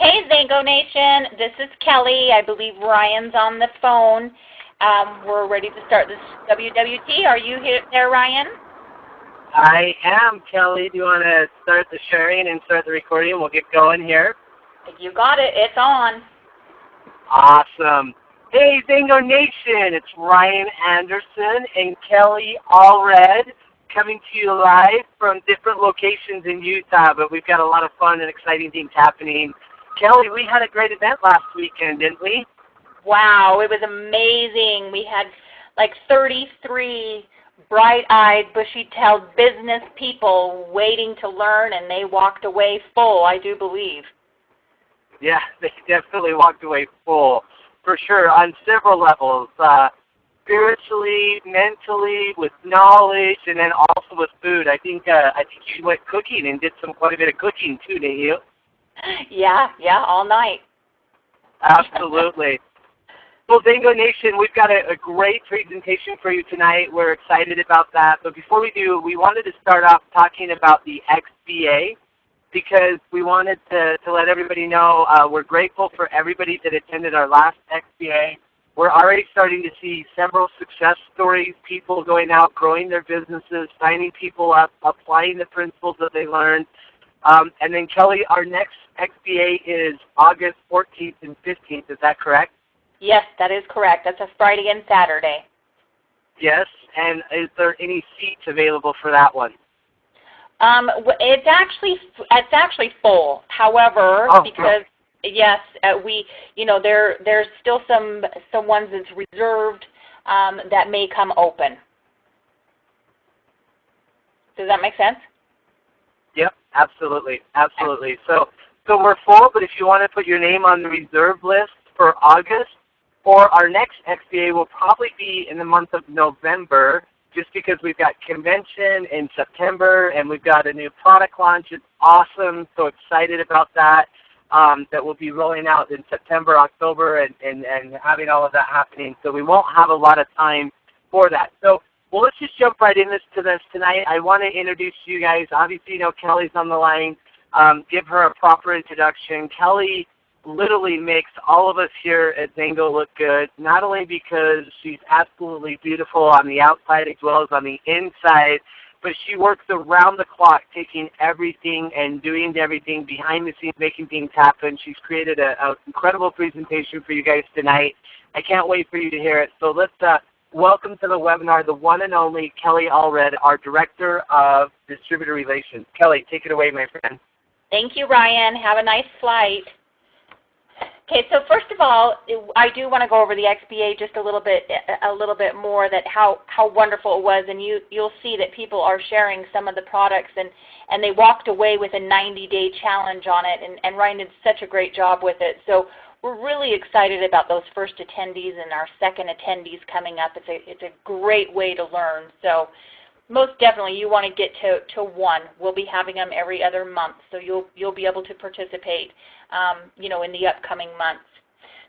Okay, Xango Nation, this is Kelly. I believe Ryan's on the phone. We're ready to start this WWT. Are you here there, Ryan? I am, Kelly. Do you want to start the sharing and start the recording? We'll get going here. You got it. It's on. Awesome. Hey, Xango Nation. It's Ryan Anderson and Kelly Allred coming to you live from different locations in Utah, but we've got a lot of fun and exciting things happening. Kelly, we had a great event last weekend, didn't we? Wow, it was amazing. We had like 33 bright-eyed, bushy-tailed business people waiting to learn, and they walked away full, I do believe. Yeah, they definitely walked away full, for sure, on several levels, spiritually, mentally, with knowledge, and then also with food. I think you went cooking and did quite a bit of cooking too, didn't you? Yeah, all night. Absolutely. Well, Xango Nation, we've got a great presentation for you tonight. We're excited about that. But before we do, we wanted to start off talking about the XBA because we wanted to let everybody know we're grateful for everybody that attended our last XBA. We're already starting to see several success stories, people going out, growing their businesses, signing people up, applying the principles that they learned. And then, Kelly, our next XBA is August 14th and 15th. Is that correct? Yes, that is correct. That's a Friday and Saturday. Yes, and is there any seats available for that one? It's actually full. However, because yes, there's still some ones that's reserved that may come open. Does that make sense? Yep, absolutely. So we're full, but if you want to put your name on the reserve list for August, or our next XBA will probably be in the month of November, just because we've got convention in September and we've got a new product launch. It's awesome. So excited about that. That will be rolling out in September, October, and having all of that happening. So we won't have a lot of time for that. So let's just jump right into this tonight. I want to introduce you guys. Obviously, Kelly's on the line. Give her a proper introduction. Kelly literally makes all of us here at Xango look good, not only because she's absolutely beautiful on the outside as well as on the inside, but she works around the clock taking everything and doing everything behind the scenes, making things happen. She's created an incredible presentation for you guys tonight. I can't wait for you to hear it. So let's welcome to the webinar the one and only Kelly Allred, our Director of Distributor Relations. Kelly, take it away, my friend. Thank you, Ryan. Have a nice flight. Okay, so first of all, I do want to go over the XBA just a little bit more, that how wonderful it was, and you'll see that people are sharing some of the products, and they walked away with a 90-day challenge on it, and Ryan did such a great job with it. So we're really excited about those first attendees and our second attendees coming up. It's a great way to learn. So most definitely you want to get to one. We'll be having them every other month, so you'll be able to participate in the upcoming months.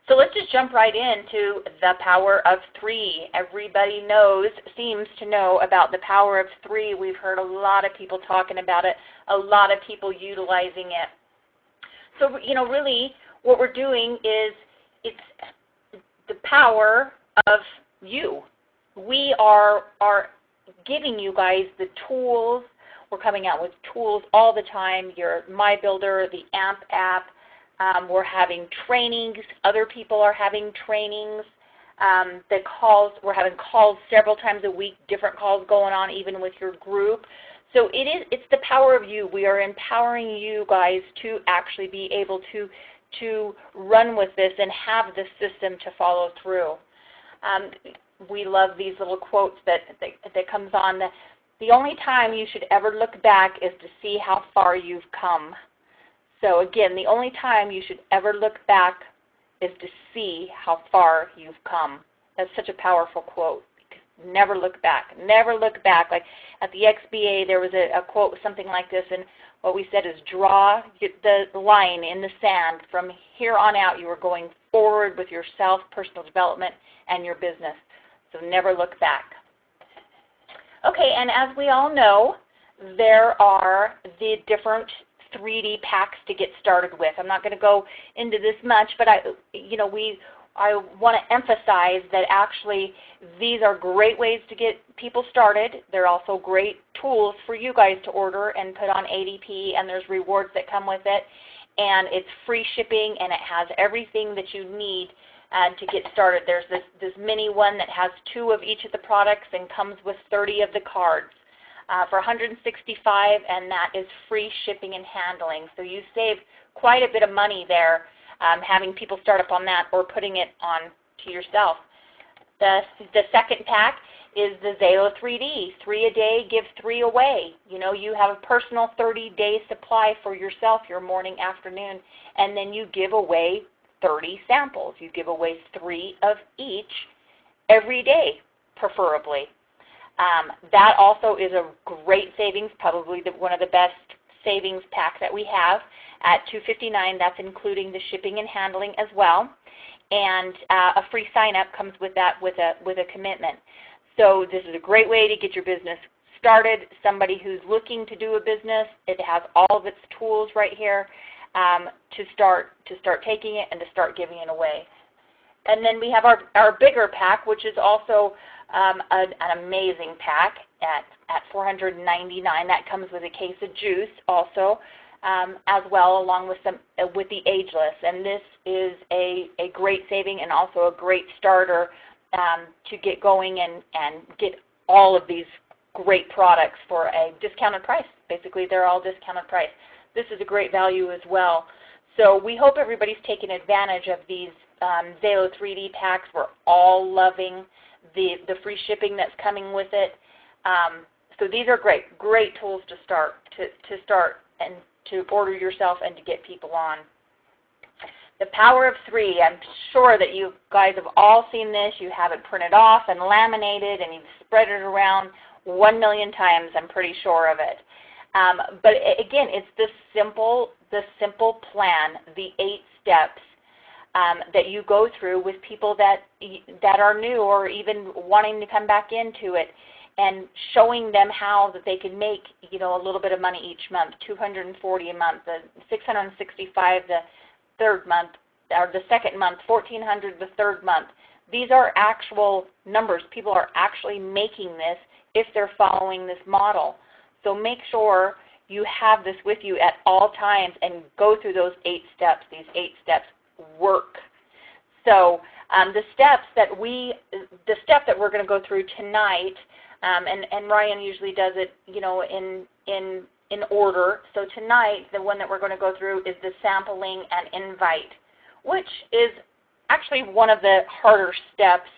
So let's just jump right into the power of three. Everybody seems to know about the power of three. We've heard a lot of people talking about it, a lot of people utilizing it. So, really what we're doing is it's the power of you. We are giving you guys the tools. We're coming out with tools all the time. Your My Builder, the AMP app. We're having trainings. Other people are having trainings. We're having calls several times a week, different calls going on even with your group. So it's the power of you. We are empowering you guys to actually be able to run with this and have the system to follow through. We love these little quotes that comes on. The only time you should ever look back is to see how far you've come. So again, the only time you should ever look back is to see how far you've come. That's such a powerful quote. Never look back. Never look back. Like at the XBA, there was a quote, something like this, and what we said is draw the line in the sand. From here on out, you are going forward with yourself, personal development, and your business. So never look back. Okay, and as we all know, there are the different 3D packs to get started with. I'm not going to go into this much, but I want to emphasize that actually these are great ways to get people started. They're also great tools for you guys to order and put on ADP, and there's rewards that come with it. And it's free shipping, and it has everything that you need to get started. There's this mini one that has 2 of each of the products and comes with 30 of the cards for $165, and that is free shipping and handling. So you save quite a bit of money there having people start up on that or putting it on to yourself. The second pack is the Xango 3D. 3 a day, give 3 away. You know, you have a personal 30-day supply for yourself, your morning, afternoon, and then you give away 30 samples. You give away 3 of each every day, preferably. That also is a great savings, probably one of the best savings packs that we have at $259. That's including the shipping and handling as well. And a free sign-up comes with that with a commitment. So this is a great way to get your business started. Somebody who's looking to do a business, it has all of its tools right here to start taking it and to start giving it away. And then we have our bigger pack, which is also an amazing pack at $499. That comes with a case of juice also, as well, along with the ageless. And this is a great saving and also a great starter to get going and get all of these great products for a discounted price. Basically, they're all discounted price. This is a great value as well. So we hope everybody's taking advantage of these Xango 3D packs. We're all loving the free shipping that's coming with it. So these are great tools to start and to order yourself and to get people on. The power of 3. I'm sure that you guys have all seen this. You have it printed off and laminated, and you've spread it around 1 million times. I'm pretty sure of it. But again, it's the simple plan, the 8 steps that you go through with people that are new or even wanting to come back into it, and showing them how that they can make a little bit of money each month. $240 a month, $665 the third month, or the second month, $1,400 the third month. These are actual numbers. People are actually making this if they're following this model. So make sure you have this with you at all times and go through those 8 steps. These 8 steps work. So the step that we're going to go through tonight, and Ryan usually does it, in order. So tonight, the one that we're going to go through is the sampling and invite, which is actually one of the harder steps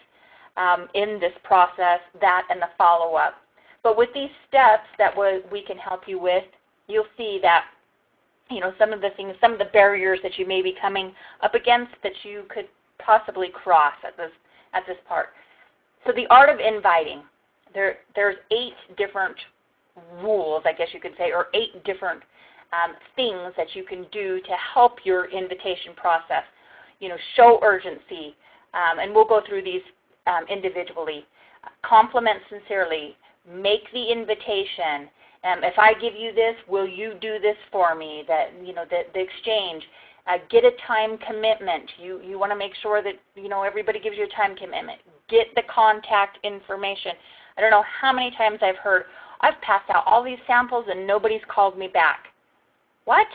in this process, that and the follow-up. But with these steps that we can help you with, you'll see that some of the things, some of the barriers that you may be coming up against that you could possibly cross at this part. So the art of inviting, there's 8 different rules, I guess you could say, or 8 different things that you can do to help your invitation process. Show urgency, and we'll go through these individually. Compliment sincerely. Make the invitation. If I give you this, will you do this for me? The exchange. Get a time commitment. You want to make sure that everybody gives you a time commitment. Get the contact information. I don't know how many times I've heard, I've passed out all these samples and nobody's called me back. What?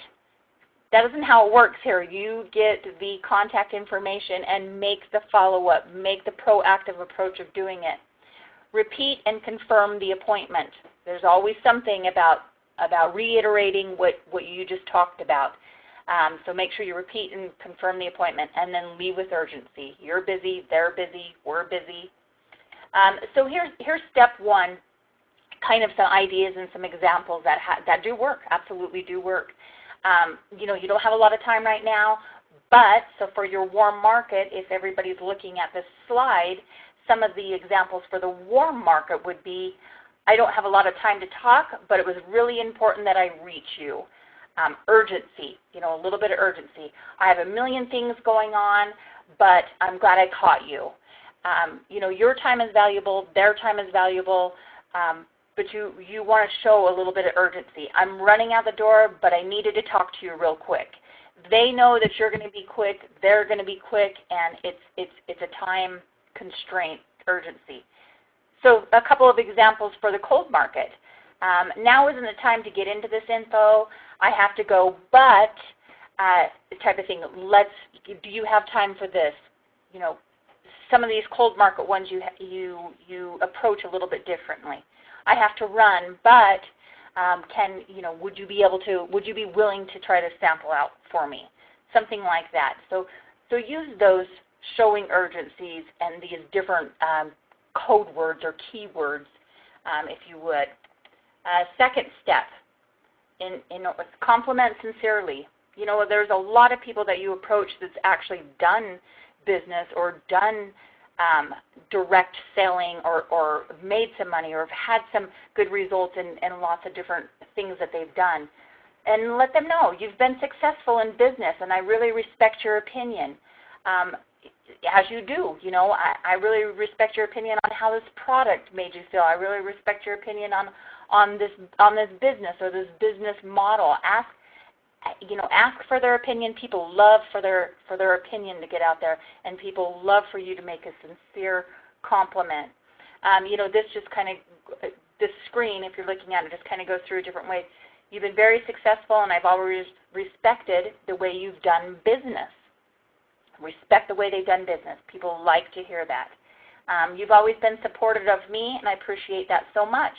That isn't how it works here. You get the contact information and make the follow-up, make the proactive approach of doing it. Repeat and confirm the appointment. There's always something about reiterating what you just talked about. So make sure you repeat and confirm the appointment, and then leave with urgency. You're busy, they're busy, we're busy. So here's step 1, kind of some ideas and some examples that do work, absolutely do work. You don't have a lot of time right now, but so for your warm market, if everybody's looking at this slide, some of the examples for the warm market would be, I don't have a lot of time to talk, but it was really important that I reach you. Urgency, a little bit of urgency. I have a million things going on, but I'm glad I caught you. Your time is valuable, their time is valuable. but you want to show a little bit of urgency. I'm running out the door, but I needed to talk to you real quick. They know that you're going to be quick, they're going to be quick, and it's a time constraint urgency. So a couple of examples for the cold market. Now isn't the time to get into this info. I have to go, but type of thing. Do you have time for this? You know, some of these cold market ones you approach a little bit differently. I have to run, but would you be willing to try to sample out for me? Something like that. So use those showing urgencies and these different code words or keywords, if you would. Second step, compliment sincerely. You know, there's a lot of people that you approach that's actually done business or done direct selling or made some money or have had some good results in lots of different things that they've done. And let them know you've been successful in business, and I really respect your opinion. As you do, you know, I really respect your opinion on how this product made you feel. I really respect your opinion on this business or this business model. Ask for their opinion. People love for their opinion to get out there, and people love for you to make a sincere compliment. This screen, if you're looking at it, just kind of goes through different ways. You've been very successful, and I've always respected the way you've done business. Respect the way they've done business. People like to hear that. You've always been supportive of me, and I appreciate that so much.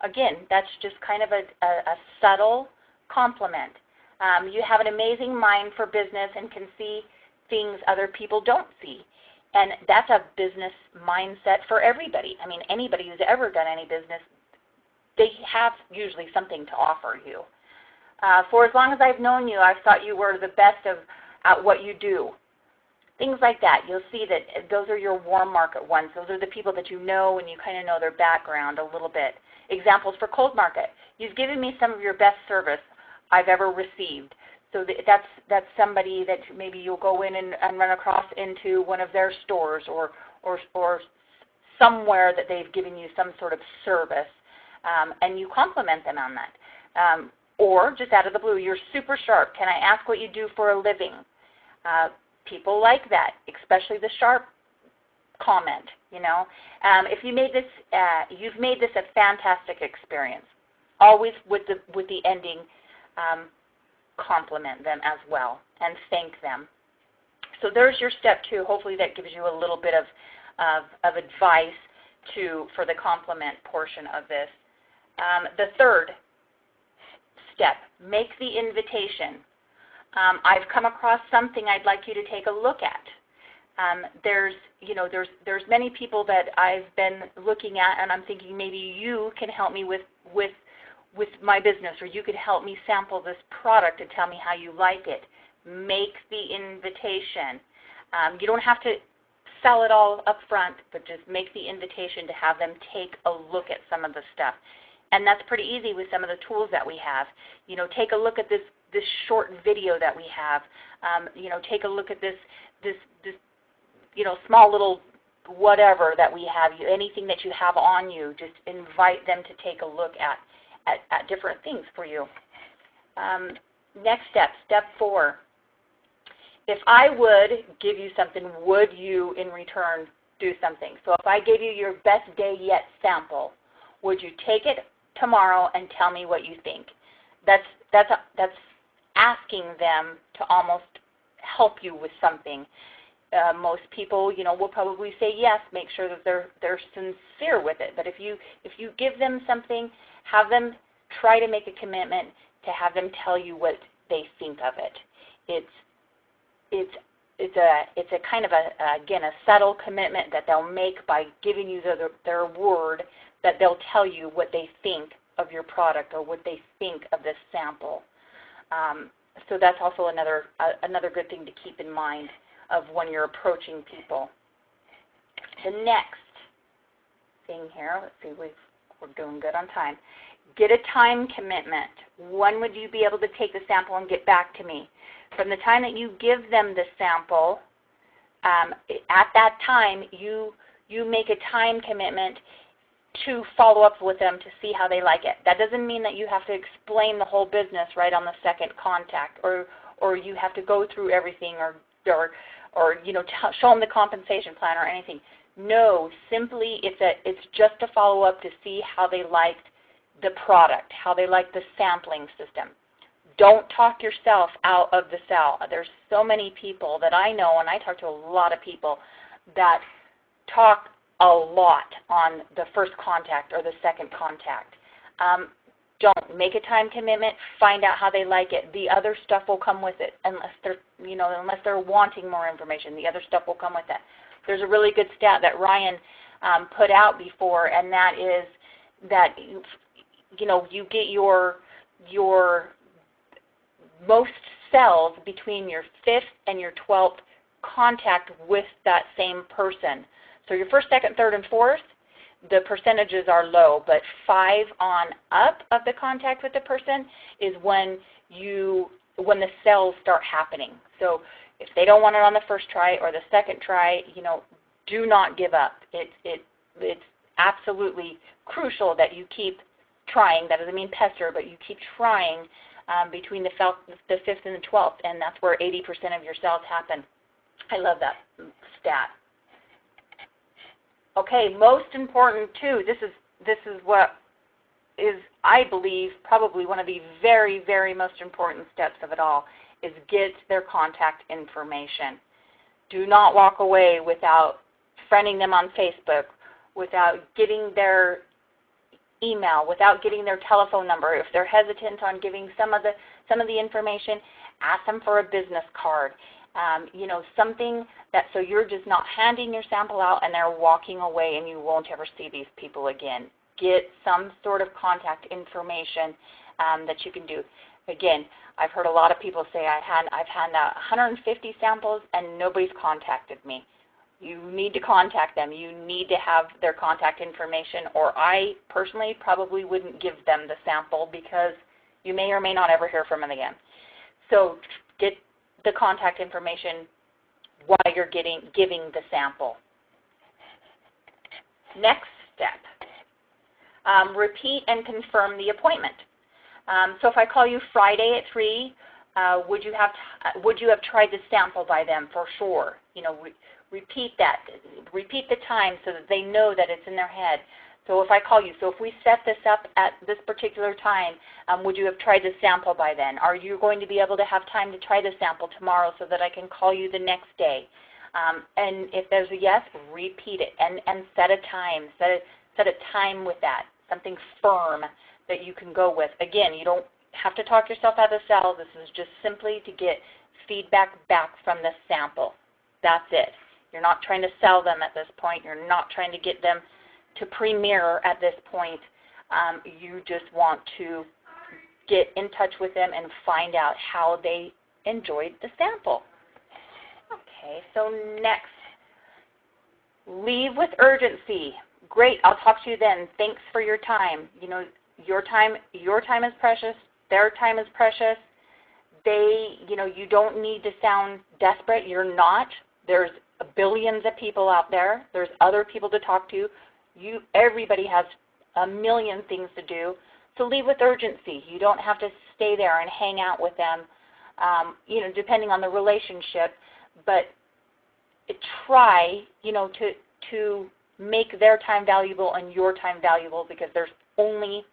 Again, that's just kind of a subtle compliment. You have an amazing mind for business and can see things other people don't see. And that's a business mindset for everybody. I mean, anybody who's ever done any business, they have usually something to offer you. For as long as I've known you, I've thought you were the best at what you do. Things like that. You'll see that those are your warm market ones. Those are the people that you know and you kind of know their background a little bit. Examples for cold market. You've given me some of your best service I've ever received. So that's somebody that maybe you'll go in and run across into one of their stores or somewhere that they've given you some sort of service, and you compliment them on that. Or just out of the blue, you're super sharp. Can I ask what you do for a living? People like that, especially the sharp comment. You know, if you made this, you've made this a fantastic experience. Always with the ending. Compliment them as well and thank them. So there's your step 2. Hopefully that gives you a little bit of advice for the compliment portion of this. The third step, make the invitation. I've come across something I'd like you to take a look at. There's many people that I've been looking at, and I'm thinking maybe you can help me with my business, or you could help me sample this product and tell me how you like it. Make the invitation. You don't have to sell it all up front, but just make the invitation to have them take a look at some of the stuff. And that's pretty easy with some of the tools that we have. You know, take a look at this short video that we have. Take a look at this small little whatever that we have. Anything that you have on you, just invite them to take a look at different things for you. Next step, step 4. If I would give you something, would you in return do something? So if I gave you your best day yet sample, would you take it tomorrow and tell me what you think? That's asking them to almost help you with something. Most people, will probably say yes. Make sure that they're sincere with it. But if you give them something, have them try to make a commitment to have them tell you what they think of it. It's a kind of a subtle commitment that they'll make by giving you their word that they'll tell you what they think of your product or what they think of this sample. So that's also another good thing to keep in mind of when you're approaching people. The next thing here, let's see, we're doing good on time. Get a time commitment. When would you be able to take the sample and get back to me? From the time that you give them the sample, at that time you make a time commitment. to follow up with them to see how they like it. That doesn't mean that you have to explain the whole business right on the second contact, or you have to go through everything, or show them the compensation plan or anything. No, simply it's just a follow up to see how they liked the product, how they liked the sampling system. Don't talk yourself out of the sale. There's so many people that I know, and I talk to a lot of people that talk a lot on the first contact or the second contact. Don't make a time commitment. Find out how they like it. The other stuff will come with it, unless they're wanting more information. The other stuff will come with it. There's a really good stat that Ryan put out before, and that is that you get your most sales between your 5th and your 12th contact with that same person. So your 1st, 2nd, 3rd, and 4th, the percentages are low, but 5 on up of the contact with the person is when the sales start happening. So if they don't want it on the first try or the second try, do not give up. It's absolutely crucial that you keep trying. That doesn't mean pester, but you keep trying between the 5th and the 12th, and that's where 80% of your sales happen. I love that stat. Okay, most important too, this is what is, I believe, probably one of the very, very most important steps of it all, is get their contact information. Do not walk away without friending them on Facebook, without getting their email, without getting their telephone number. If they're hesitant on giving some of the information, ask them for a business card. Something that, so you're just not handing your sample out and they're walking away and you won't ever see these people again. Get some sort of contact information that you can do. Again, I've heard a lot of people say, I've handed out 150 samples and nobody's contacted me. You need to contact them. You need to have their contact information, or I personally probably wouldn't give them the sample because you may or may not ever hear from them again. So get the contact information while you're giving the sample. Next step, repeat and confirm the appointment. So if I call you Friday at 3, would you have tried the sample by then for sure? Repeat that. Repeat the time so that they know that it's in their head. So if I call you, so if we set this up at this particular time, would you have tried the sample by then? Are you going to be able to have time to try the sample tomorrow so that I can call you the next day? And if there's a yes, repeat it and set a time. Set a time with that, something firm that you can go with. Again, you don't have to talk yourself out of the cell. This is just simply to get feedback back from the sample. That's it. You're not trying to sell them at this point. You're not trying to get them to premier at this point. You just want to get in touch with them and find out how they enjoyed the sample. Okay, so next, leave with urgency. Great, I'll talk to you then. Thanks for your time. Your time is precious. Their time is precious. You don't need to sound desperate. You're not. There's billions of people out there. There's other people to talk to. Everybody has a million things to do. So leave with urgency. You don't have to stay there and hang out with them, depending on the relationship. But try, to make their time valuable and your time valuable, because there's only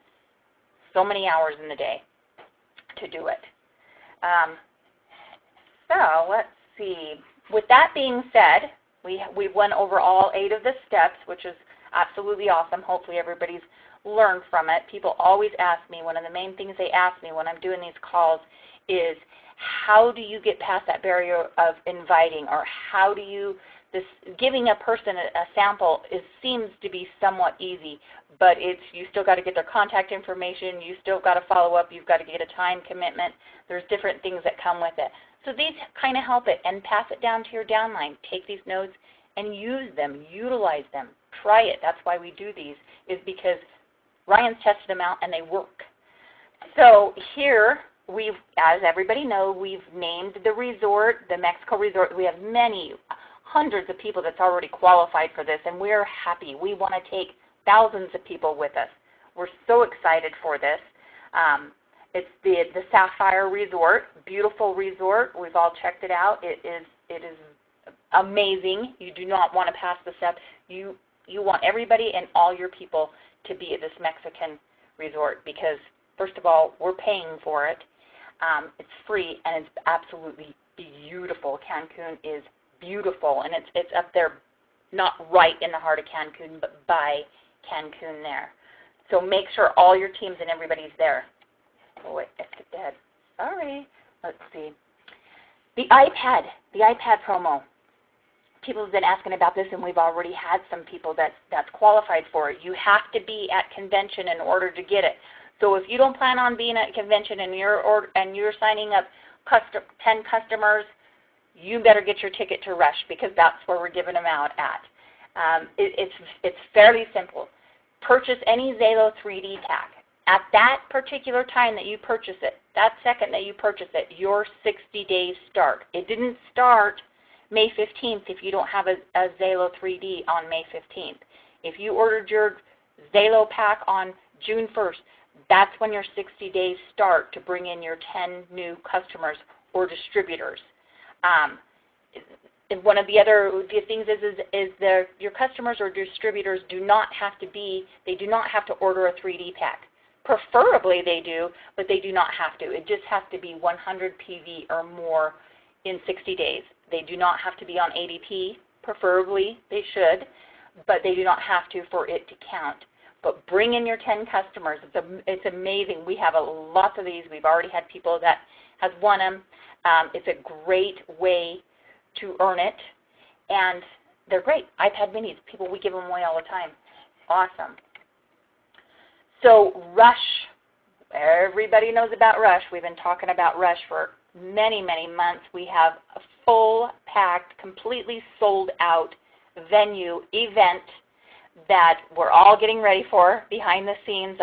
so many hours in the day to do it. So let's see. With that being said, we've went over all 8 of the steps, which is absolutely awesome. Hopefully everybody's learned from it. People always ask me, one of the main things they ask me when I'm doing these calls is, how do you get past that barrier of inviting, or how do you, giving a person a sample seems to be somewhat easy, but you still got to get their contact information, you still got to follow up, you've got to get a time commitment. There's different things that come with it. So these kind of help it, and pass it down to your downline. Take these notes and use them, utilize them, try it. That's why we do these, is because Ryan's tested them out and they work. So here, as everybody knows, we've named the resort, the Mexico Resort. We have hundreds of people that's already qualified for this, and we're happy. We want to take thousands of people with us. We're so excited for this. It's the Sapphire Resort, beautiful resort. We've all checked it out. It is amazing. You do not want to pass this up. You want everybody and all your people to be at this Mexican resort because, first of all, we're paying for it. It's free and it's absolutely beautiful. Cancun is beautiful, and it's up there, not right in the heart of Cancun, but by Cancun there. So make sure all your teams and everybody's there. Oh wait, I skipped ahead. Sorry. Let's see. The iPad promo. People have been asking about this, and we've already had some people that's qualified for it. You have to be at convention in order to get it. So if you don't plan on being at convention and you're signing up 10 customers, you better get your ticket to Rush because that's where we're giving them out at. It's fairly simple. Purchase any Xango 3D pack. At that particular time that you purchase it, that second that you purchase it, your 60 days start. It didn't start May 15th if you don't have a Xango 3D on May 15th. If you ordered your Xango pack on June 1st, that's when your 60 days start to bring in your 10 new customers or distributors. One of the other things is your customers or distributors do not have to order a 3D pack. Preferably they do, but they do not have to. It just has to be 100 PV or more in 60 days. They do not have to be on ADP. Preferably they should, but they do not have to for it to count. But bring in your 10 customers. It's amazing. We have lots of these. We've already had people that has won them. It's a great way to earn it, and they're great. iPad minis. We give them away all the time. Awesome. So Rush, everybody knows about Rush. We've been talking about Rush for many, many months. We have a full-packed, completely sold-out venue event that we're all getting ready for. Behind the scenes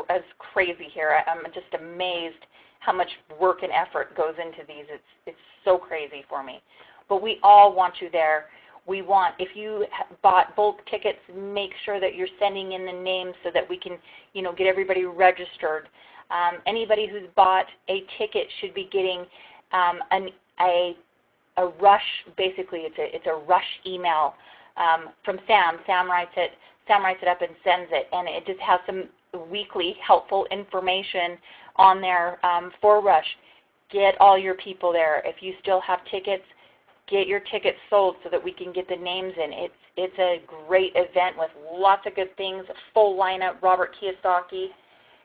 is crazy here. I'm just amazed how much work and effort goes into these. It's so crazy for me. But we all want you there. If you bought bulk tickets, make sure that you're sending in the names so that we can, get everybody registered. Anybody who's bought a ticket should be getting a Rush. Basically, it's a Rush email from Sam. Sam writes it up and sends it, and it just has some weekly helpful information on there for Rush. Get all your people there. If you still have tickets, get your tickets sold so that we can get the names in. It's a great event with lots of good things, a full lineup, Robert Kiyosaki,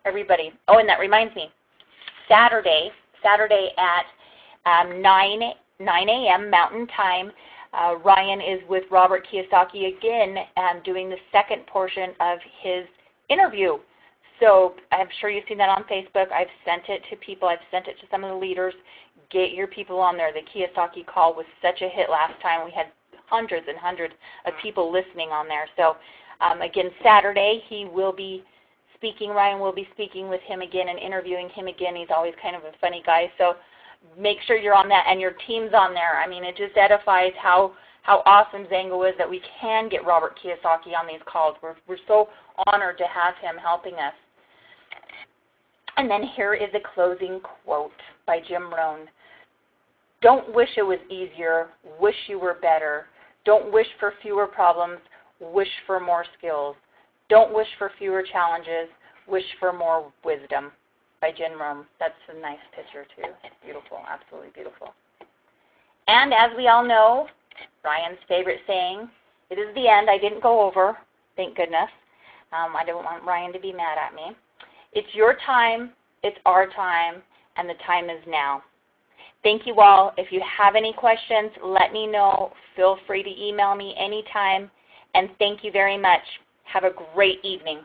everybody. Oh, and that reminds me, Saturday at 9 a.m. Mountain Time, Ryan is with Robert Kiyosaki again doing the second portion of his interview. So I'm sure you've seen that on Facebook. I've sent it to people. I've sent it to some of the leaders. Get your people on there. The Kiyosaki call was such a hit last time. We had hundreds and hundreds of people listening on there. So again, Saturday he will be speaking. Ryan will be speaking with him again and interviewing him again. He's always kind of a funny guy. So make sure you're on that and your team's on there. I mean, it just edifies how awesome Xango is that we can get Robert Kiyosaki on these calls. We're so honored to have him helping us. And then here is a closing quote by Jim Rohn. Don't wish it was easier, wish you were better. Don't wish for fewer problems, wish for more skills. Don't wish for fewer challenges, wish for more wisdom. By Jim Rohn. That's a nice picture too. Beautiful, absolutely beautiful. And as we all know, Ryan's favorite saying, it is the end. I didn't go over, thank goodness. I don't want Ryan to be mad at me. It's your time, it's our time, and the time is now. Thank you all. If you have any questions, let me know. Feel free to email me anytime. And thank you very much. Have a great evening.